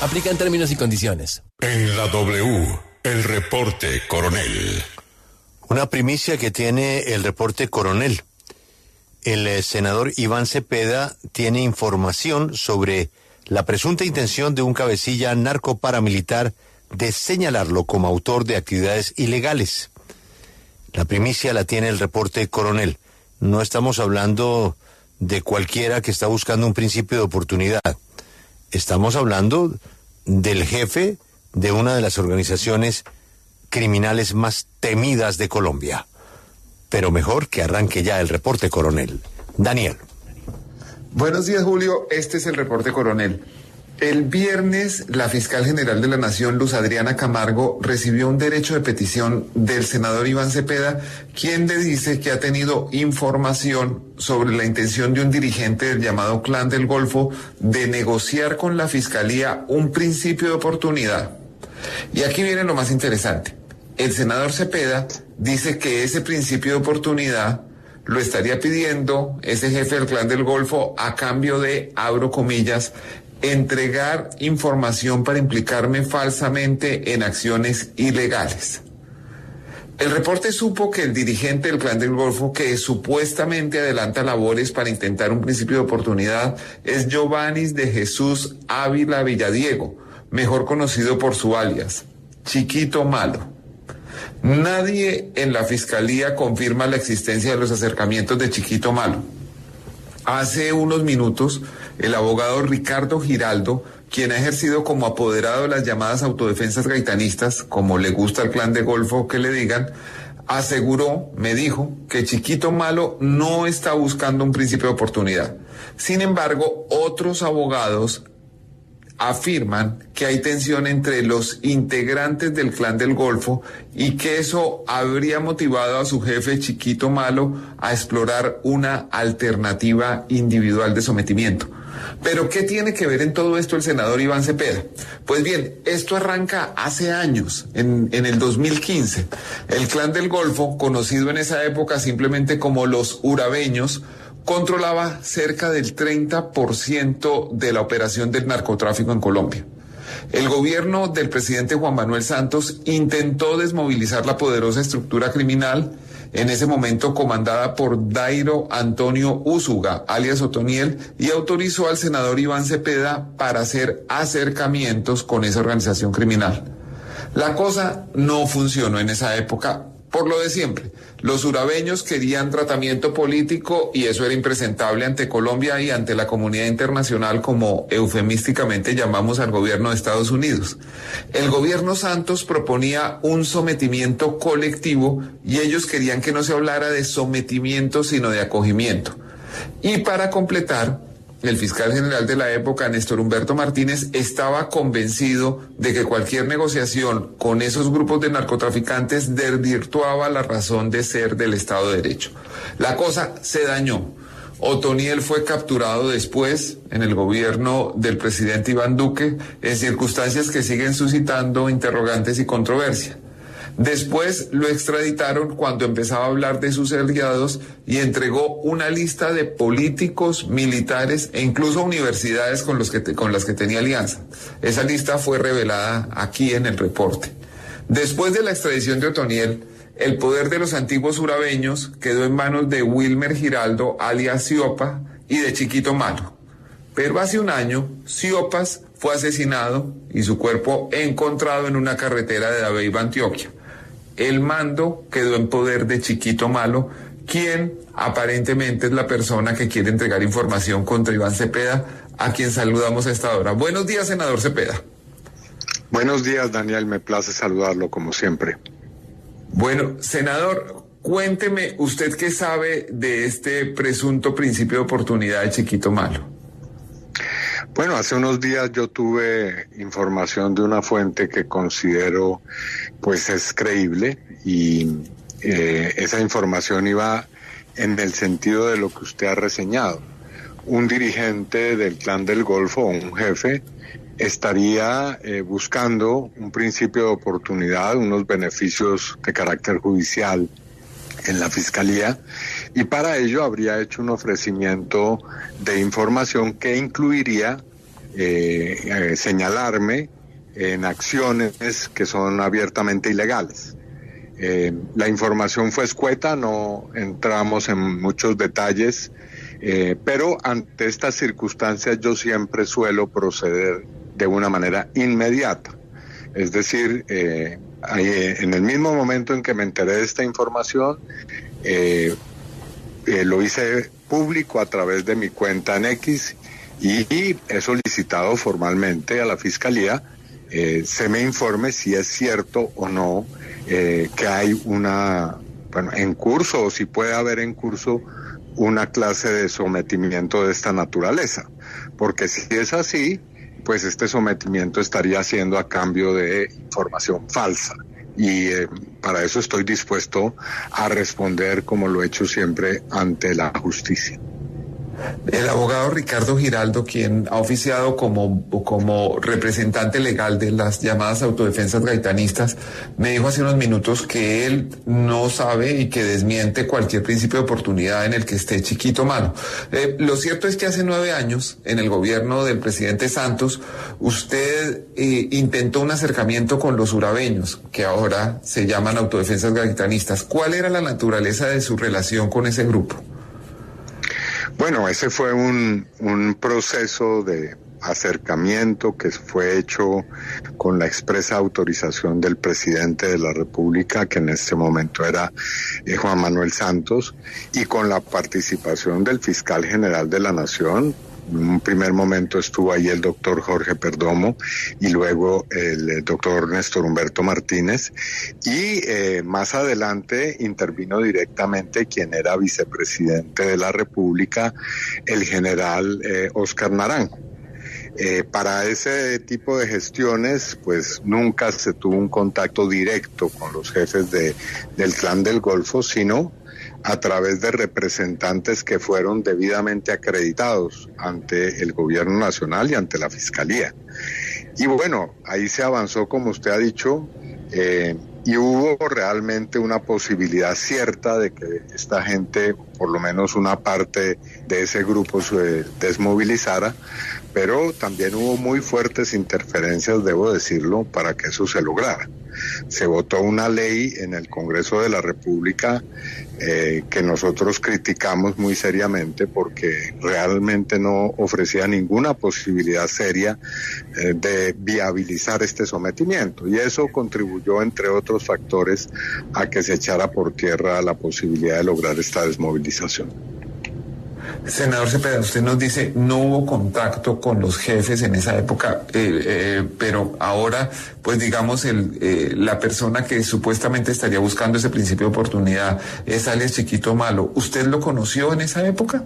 Aplican términos y condiciones. En la W, el reporte Coronel. Una primicia que tiene el reporte Coronel. El senador Iván Cepeda tiene información sobre la presunta intención de un cabecilla narcoparamilitar de señalarlo como autor de actividades ilegales. La primicia la tiene el reporte Coronel. No estamos hablando de cualquiera que está buscando un principio de oportunidad. Estamos hablando del jefe de una de las organizaciones criminales más temidas de Colombia. Pero mejor que arranque ya el reporte Coronel. Daniel. Buenos días, Julio. Este es el reporte Coronel. El viernes, la fiscal general de la Nación, Luz Adriana Camargo, recibió un derecho de petición del senador Iván Cepeda, quien le dice que ha tenido información sobre la intención de un dirigente del llamado Clan del Golfo de negociar con la fiscalía un principio de oportunidad. Y aquí viene lo más interesante. El senador Cepeda dice que ese principio de oportunidad lo estaría pidiendo ese jefe del Clan del Golfo a cambio de, abro comillas, entregar información para implicarme falsamente en acciones ilegales. El reporte supo que el dirigente del Clan del Golfo, que supuestamente adelanta labores para intentar un principio de oportunidad, es Giovannis de Jesús Ávila Villadiego, mejor conocido por su alias, Chiquito Malo. Nadie en la fiscalía confirma la existencia de los acercamientos de Chiquito Malo. Hace unos minutos, el abogado Ricardo Giraldo, quien ha ejercido como apoderado de las llamadas autodefensas gaitanistas, como le gusta al Clan de Golfo que le digan, me dijo, que Chiquito Malo no está buscando un principio de oportunidad. Sin embargo, otros abogados afirman que hay tensión entre los integrantes del Clan del Golfo y que eso habría motivado a su jefe Chiquito Malo a explorar una alternativa individual de sometimiento. ¿Pero qué tiene que ver en todo esto el senador Iván Cepeda? Pues bien, esto arranca hace años, en el 2015. El Clan del Golfo, conocido en esa época simplemente como los urabeños, controlaba cerca del 30% de la operación del narcotráfico en Colombia. El gobierno del presidente Juan Manuel Santos intentó desmovilizar la poderosa estructura criminal, en ese momento comandada por Dairo Antonio Úsuga, alias Otoniel, y autorizó al senador Iván Cepeda para hacer acercamientos con esa organización criminal. La cosa no funcionó en esa época, por lo de siempre. Los urabeños querían tratamiento político y eso era impresentable ante Colombia y ante la comunidad internacional, como eufemísticamente llamamos al gobierno de Estados Unidos. El gobierno Santos proponía un sometimiento colectivo y ellos querían que no se hablara de sometimiento sino de acogimiento. Y para completar, el fiscal general de la época, Néstor Humberto Martínez, estaba convencido de que cualquier negociación con esos grupos de narcotraficantes desvirtuaba la razón de ser del Estado de Derecho. La cosa se dañó. Otoniel fue capturado después en el gobierno del presidente Iván Duque en circunstancias que siguen suscitando interrogantes y controversia. Después lo extraditaron cuando empezaba a hablar de sus aliados y entregó una lista de políticos, militares e incluso universidades con las que tenía alianza. Esa lista fue revelada aquí en el reporte. Después de la extradición de Otoniel, el poder de los antiguos urabeños quedó en manos de Wilmer Giraldo, alias Siopa, y de Chiquito Malo. Pero hace un año, Siopas fue asesinado y su cuerpo encontrado en una carretera de Dabeiba, Antioquia. El mando quedó en poder de Chiquito Malo, quien aparentemente es la persona que quiere entregar información contra Iván Cepeda, a quien saludamos a esta hora. Buenos días, senador Cepeda. Buenos días, Daniel, me place saludarlo como siempre. Bueno, senador, cuénteme, ¿usted qué sabe de este presunto principio de oportunidad de Chiquito Malo? Bueno, hace unos días yo tuve información de una fuente que considero pues es creíble y esa información iba en el sentido de lo que usted ha reseñado. Un dirigente del Clan del Golfo, un jefe, estaría buscando un principio de oportunidad, unos beneficios de carácter judicial en la fiscalía, y para ello habría hecho un ofrecimiento de información que incluiría señalarme en acciones que son abiertamente ilegales. La información fue escueta, no entramos en muchos detalles, pero ante estas circunstancias yo siempre suelo proceder de una manera inmediata. Es decir, en el mismo momento en que me enteré de esta información, lo hice público a través de mi cuenta en X y he solicitado formalmente a la Fiscalía se me informe si es cierto o no que hay en curso, o si puede haber en curso una clase de sometimiento de esta naturaleza. Porque si es así, pues este sometimiento estaría siendo a cambio de información falsa. Y para eso estoy dispuesto a responder como lo he hecho siempre ante la justicia. El abogado Ricardo Giraldo, quien ha oficiado como representante legal de las llamadas autodefensas gaitanistas, me dijo hace unos minutos que él no sabe y que desmiente cualquier principio de oportunidad en el que esté Chiquito Malo. Lo cierto es que hace 9 años, en el gobierno del presidente Santos, usted intentó un acercamiento con los urabeños, que ahora se llaman autodefensas gaitanistas. ¿Cuál era la naturaleza de su relación con ese grupo? Bueno, ese fue un proceso de acercamiento que fue hecho con la expresa autorización del presidente de la República, que en este momento era Juan Manuel Santos, y con la participación del fiscal general de la Nación. En un primer momento estuvo ahí el doctor Jorge Perdomo y luego el doctor Néstor Humberto Martínez, y más adelante intervino directamente quien era vicepresidente de la República, el general Óscar Naranjo. Para ese tipo de gestiones, pues nunca se tuvo un contacto directo con los jefes del Clan del Golfo, sino a través de representantes que fueron debidamente acreditados ante el gobierno nacional y ante la Fiscalía. Y bueno, ahí se avanzó, como usted ha dicho, y hubo realmente una posibilidad cierta de que esta gente, por lo menos una parte de ese grupo, se desmovilizara, pero también hubo muy fuertes interferencias, debo decirlo, para que eso se lograra. Se votó una ley en el Congreso de la República que nosotros criticamos muy seriamente porque realmente no ofrecía ninguna posibilidad seria de viabilizar este sometimiento, y eso contribuyó, entre otros factores, a que se echara por tierra la posibilidad de lograr esta desmovilización. Senador Cepeda, usted nos dice no hubo contacto con los jefes en esa época, pero ahora, pues digamos, la persona que supuestamente estaría buscando ese principio de oportunidad es alias Chiquito Malo. ¿Usted lo conoció en esa época?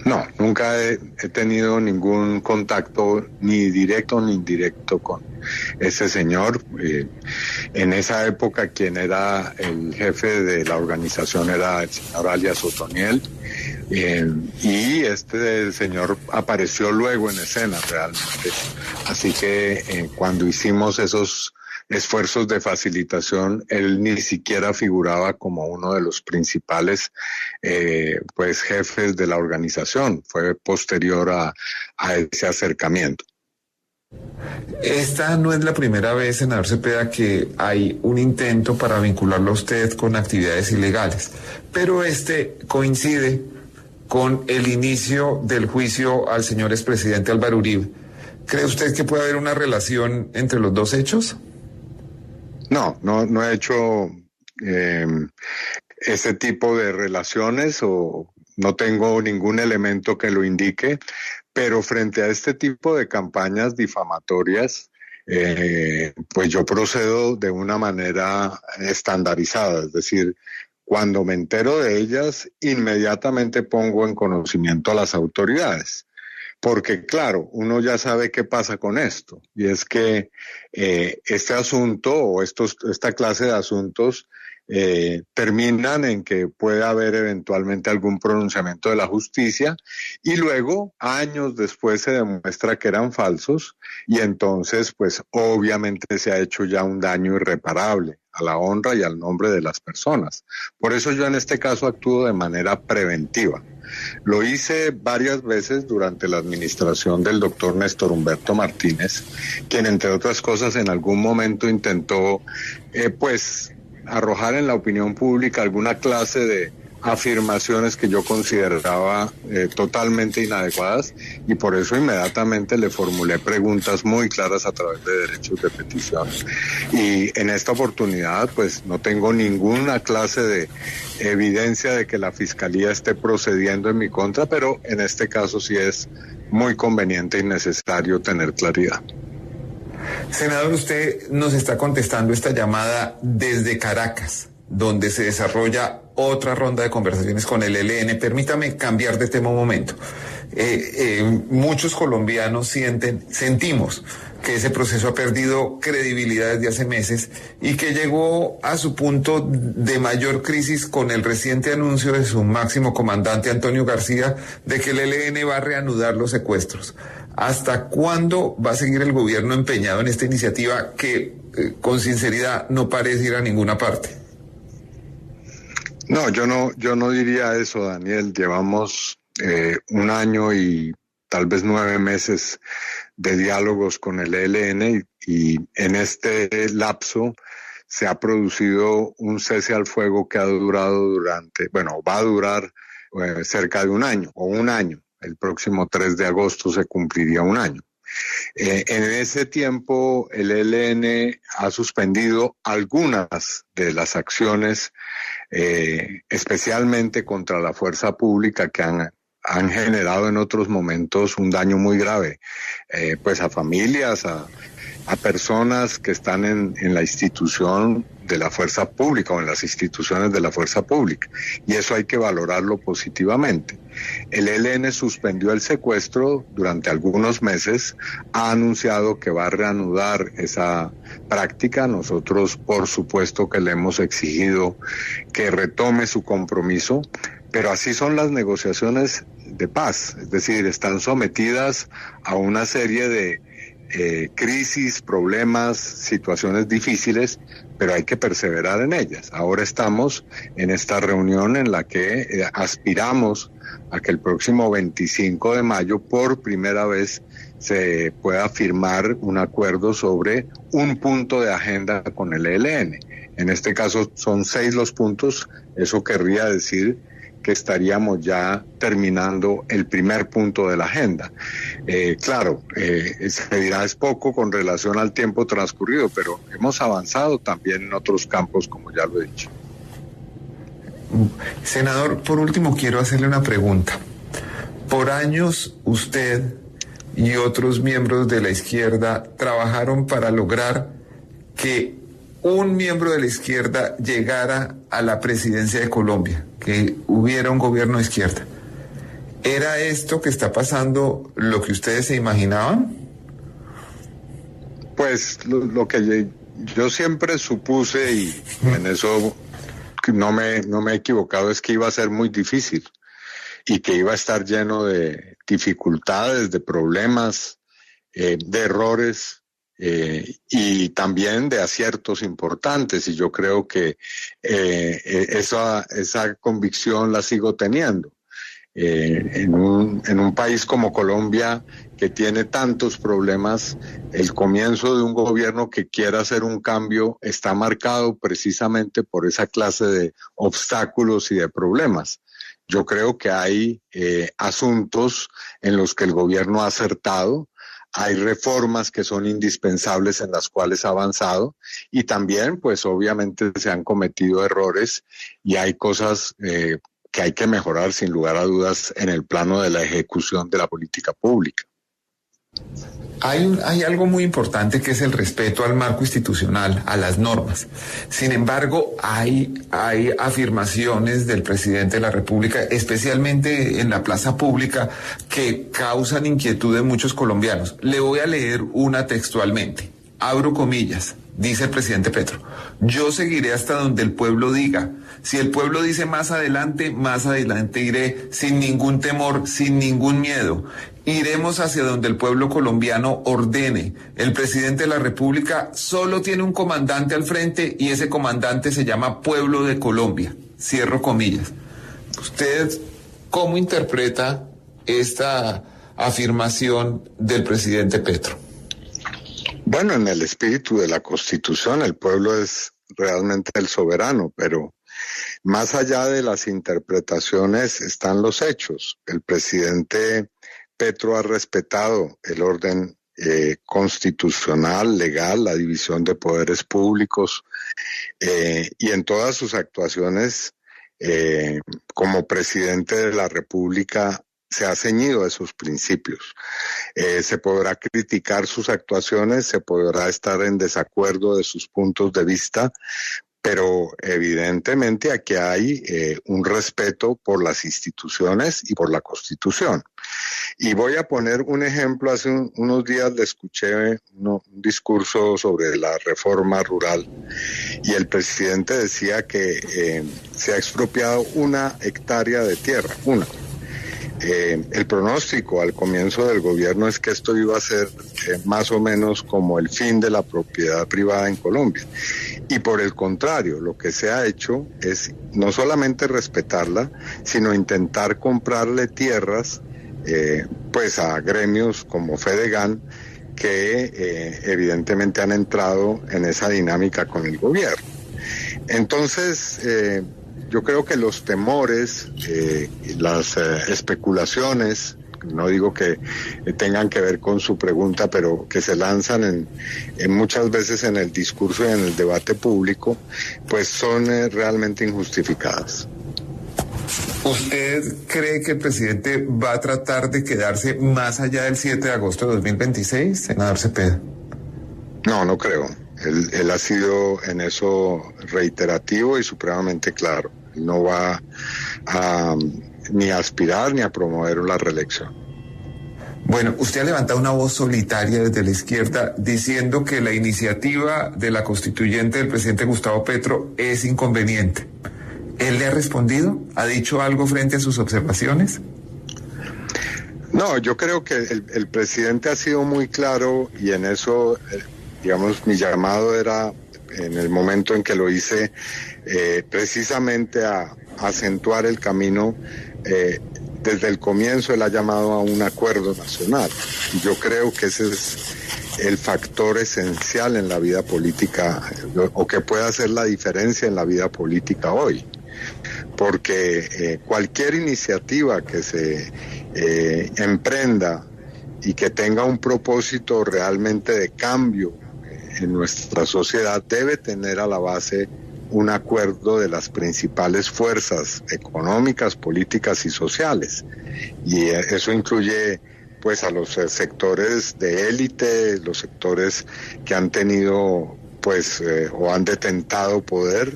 No, nunca he tenido ningún contacto ni directo ni indirecto con ese señor. En esa época quien era el jefe de la organización era el señor alias Otoniel, y este señor apareció luego en escena realmente. Así que cuando hicimos esos esfuerzos de facilitación, él ni siquiera figuraba como uno de los principales pues jefes de la organización. Fue posterior a ese acercamiento. Esta no es la primera vez, senador Cepeda, que hay un intento para vincularlo a usted con actividades ilegales, pero este coincide con el inicio del juicio al señor expresidente Álvaro Uribe. ¿Cree usted que puede haber una relación entre los dos hechos? No he hecho ese tipo de relaciones, o no tengo ningún elemento que lo indique, pero frente a este tipo de campañas difamatorias, pues yo procedo de una manera estandarizada, es decir, cuando me entero de ellas, inmediatamente pongo en conocimiento a las autoridades. Porque claro, uno ya sabe qué pasa con esto, y es que este asunto o esta clase de asuntos terminan en que puede haber eventualmente algún pronunciamiento de la justicia y luego, años después, se demuestra que eran falsos y entonces, pues obviamente se ha hecho ya un daño irreparable a la honra y al nombre de las personas. Por eso yo en este caso actúo de manera preventiva. Lo hice varias veces durante la administración del doctor Néstor Humberto Martínez, quien entre otras cosas en algún momento intentó arrojar en la opinión pública alguna clase de afirmaciones que yo consideraba totalmente inadecuadas y por eso inmediatamente le formulé preguntas muy claras a través de derechos de petición. Y en esta oportunidad pues no tengo ninguna clase de evidencia de que la Fiscalía esté procediendo en mi contra, pero en este caso sí es muy conveniente y necesario tener claridad. Senador, usted nos está contestando esta llamada desde Caracas, donde se desarrolla otra ronda de conversaciones con el ELN. Permítame cambiar de tema un momento. Muchos colombianos sentimos que ese proceso ha perdido credibilidad desde hace meses y que llegó a su punto de mayor crisis con el reciente anuncio de su máximo comandante Antonio García de que el ELN va a reanudar los secuestros. ¿Hasta cuándo va a seguir el gobierno empeñado en esta iniciativa que, con sinceridad, no parece ir a ninguna parte? No, yo no diría eso, Daniel. Llevamos 1 año y tal vez 9 meses de diálogos con el ELN y en este lapso se ha producido un cese al fuego que ha durado va a durar cerca de 1 año o 1 año. El próximo 3 de agosto se cumpliría 1 año. En ese tiempo el ELN ha suspendido algunas de las acciones, especialmente contra la fuerza pública que han generado en otros momentos un daño muy grave, pues a familias, a personas que están en la institución de la fuerza pública o en las instituciones de la fuerza pública. Y eso hay que valorarlo positivamente. El ELN suspendió el secuestro durante algunos meses, ha anunciado que va a reanudar esa práctica. Nosotros, por supuesto, que le hemos exigido que retome su compromiso, pero así son las negociaciones de paz, es decir, están sometidas a una serie de crisis, problemas, situaciones difíciles, pero hay que perseverar en ellas. Ahora estamos en esta reunión en la que aspiramos a que el próximo 25 de mayo por primera vez se pueda firmar un acuerdo sobre un punto de agenda con el ELN. En este caso son 6 los puntos, eso querría decir que estaríamos ya terminando el primer punto de la agenda. Claro, se dirá es poco con relación al tiempo transcurrido, pero hemos avanzado también en otros campos, como ya lo he dicho. Senador, por último quiero hacerle una pregunta. Por años usted y otros miembros de la izquierda trabajaron para lograr que un miembro de la izquierda llegara a la presidencia de Colombia, que hubiera un gobierno de izquierda. ¿Era esto que está pasando lo que ustedes se imaginaban? Pues lo que yo siempre supuse, y en eso no me he equivocado, es que iba a ser muy difícil y que iba a estar lleno de dificultades, de problemas, de errores, y también de aciertos importantes, y yo creo que esa convicción la sigo teniendo. En un país como Colombia, que tiene tantos problemas, el comienzo de un gobierno que quiera hacer un cambio está marcado precisamente por esa clase de obstáculos y de problemas. Yo creo que hay asuntos en los que el gobierno ha acertado. Hay reformas que son indispensables en las cuales ha avanzado y también, pues obviamente se han cometido errores y hay cosas que hay que mejorar sin lugar a dudas en el plano de la ejecución de la política pública. Hay algo muy importante que es el respeto al marco institucional, a las normas. Sin embargo, hay afirmaciones del presidente de la República, especialmente en la plaza pública, que causan inquietud en muchos colombianos. Le voy a leer una textualmente. Abro comillas. dice el presidente Petro. Yo seguiré hasta donde el pueblo diga. Si el pueblo dice más adelante iré sin ningún temor, sin ningún miedo. Iremos hacia donde el pueblo colombiano ordene. El presidente de la República solo tiene un comandante al frente y ese comandante se llama Pueblo de Colombia. Cierro comillas. ¿Usted cómo interpreta esta afirmación del presidente Petro? Bueno, en el espíritu de la Constitución, el pueblo es realmente el soberano, pero más allá de las interpretaciones están los hechos. El presidente Petro ha respetado el orden constitucional, legal, la división de poderes públicos, y en todas sus actuaciones como presidente de la República se ha ceñido a esos principios. Se podrá criticar sus actuaciones, se podrá estar en desacuerdo de sus puntos de vista, pero evidentemente aquí hay un respeto por las instituciones y por la Constitución. Y voy a poner un ejemplo. Hace unos días le escuché un discurso sobre la reforma rural y el presidente decía que se ha expropiado 1 hectárea de tierra, una. El pronóstico al comienzo del gobierno es que esto iba a ser más o menos como el fin de la propiedad privada en Colombia. Y por el contrario, lo que se ha hecho es no solamente respetarla, sino intentar comprarle tierras pues a gremios como Fedegan, que evidentemente han entrado en esa dinámica con el gobierno. Entonces, yo creo que los temores, las especulaciones, no digo que tengan que ver con su pregunta, pero que se lanzan en muchas veces en el discurso y en el debate público, pues son realmente injustificadas. ¿Usted cree que el presidente va a tratar de quedarse más allá del 7 de agosto de 2026, senador Cepeda? No, no creo. Él ha sido en eso reiterativo y supremamente claro. No va a ni a aspirar ni a promover la reelección. Bueno, usted ha levantado una voz solitaria desde la izquierda diciendo que la iniciativa de la constituyente del presidente Gustavo Petro es inconveniente. ¿Él le ha respondido? ¿Ha dicho algo frente a sus observaciones? No, yo creo que el presidente ha sido muy claro y en eso, digamos, mi llamado era, en el momento en que lo hice, precisamente a acentuar el camino. Desde el comienzo él ha llamado a un acuerdo nacional. Y yo creo que ese es el factor esencial en la vida política, o que puede hacer la diferencia en la vida política hoy. Porque cualquier iniciativa que se emprenda y que tenga un propósito realmente de cambio en nuestra sociedad debe tener a la base un acuerdo de las principales fuerzas económicas, políticas y sociales. Y eso incluye pues a los sectores de élite, los sectores que han tenido pues o han detentado poder,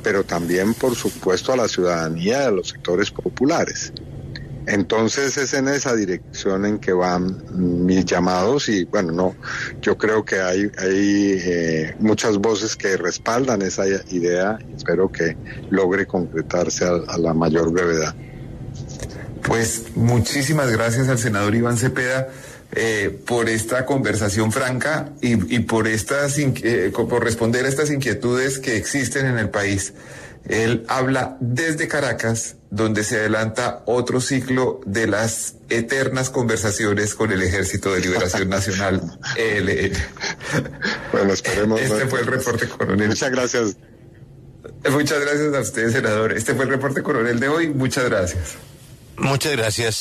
pero también por supuesto a la ciudadanía y a los sectores populares. Entonces es en esa dirección en que van mis llamados y bueno, no, yo creo que hay muchas voces que respaldan esa idea y espero que logre concretarse a la mayor brevedad. Pues muchísimas gracias al senador Iván Cepeda por esta conversación franca y por por responder a estas inquietudes que existen en el país. Él habla desde Caracas, donde se adelanta otro ciclo de las eternas conversaciones con el Ejército de Liberación Nacional, ELN. Bueno, esperemos. Este fue el reporte coronel. Muchas gracias. Muchas gracias a usted, senador. Este fue el reporte coronel de hoy. Muchas gracias. Muchas gracias.